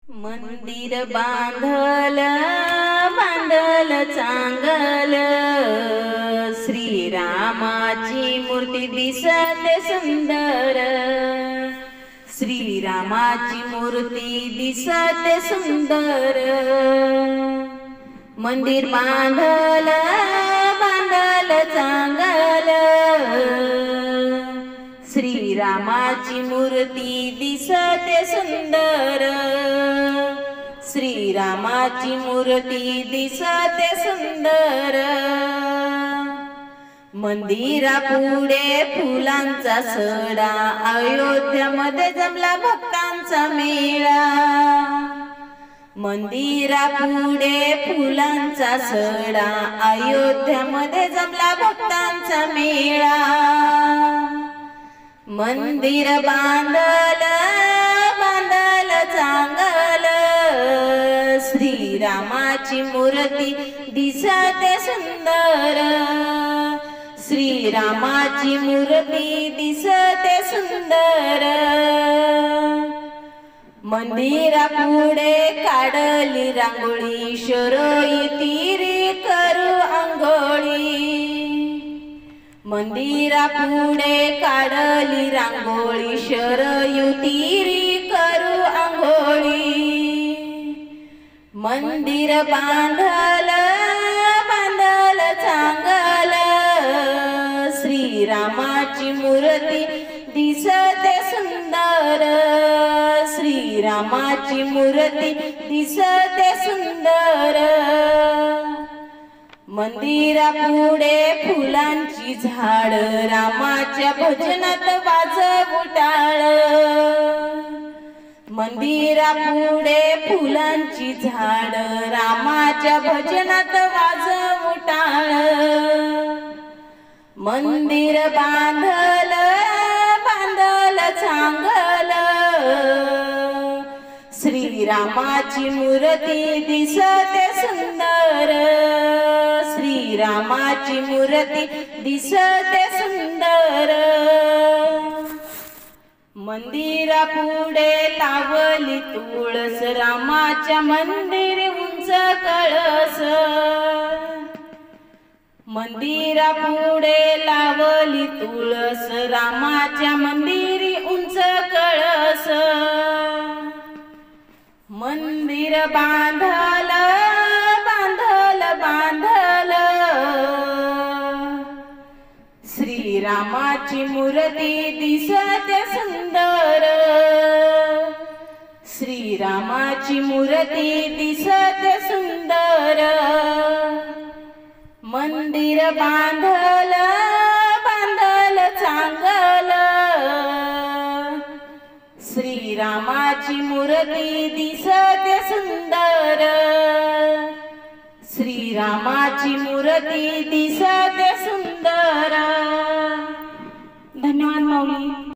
मंदिर बांधल बांधल चांगल, श्रीरामाची मूर्ती दिसते सुंदर, श्रीरामाची मूर्ती दिसते सुंदर। मंदिर बांधल बांधल चांगल, श्रीरामाची मूर्ती दिसते सुंदर, श्रीरामाची मूर्ती दिसते सुंदर। मंदिरापुढे फुलांचा सडा, अयोध्यामध्ये जमला भक्तांचा मेळा। मंदिरापुढे फुलांचा सडा, अयोध्यामध्ये जमला भक्तांचा मेळा। मंदिर बांधल बांधल चांगल, श्रीरामाची मूर्ती दिसते सुंदर, श्रीरामाची मूर्ती दिसते सुंदर। मंदिरापुढे काढली रांगोळी, शरोई तीरी करू अंघोळी। मंदिरापुढे काढली रांगोळी, शरयू तीरी करू अंघोळी। मंदिर बांधल बांधल चांगल, श्रीरामाची मूर्ती दिसते सुंदर, श्रीरामाची मूर्ती दिसते सुंदर। मंदिरापुढे फुलांची झाड, रामाच्या भजनात वाजवू टाळ। मंदिरापुढे फुलांची झाड, रामाच्या भजनात वाजवू टाळ। मंदिर बांधल बांधल चांगल, श्रीरामाची मूर्ती दिसते सुंदर, श्रीरामाची मूर्ती दिसते सुंदर। मंदिरापुढे लावली तुळस, रामाच्या मंदिरी उंच कळस। मंदिरापुढे लावली तुळस, रामाच्या मंदिरी उंच कळस। मंदिर बांधल बांधल बांधल, श्रीरामाची मूर्ती दिसते सुंदर, श्रीरामाची मूर्ती दिसते सुंदर। मंदिर बांधल बांधल चांगल, श्रीरामाची मूर्ती दिसते सुंदर, श्रीरामाची मूर्ती दिसते सुंदर। धन्यवाद माऊली।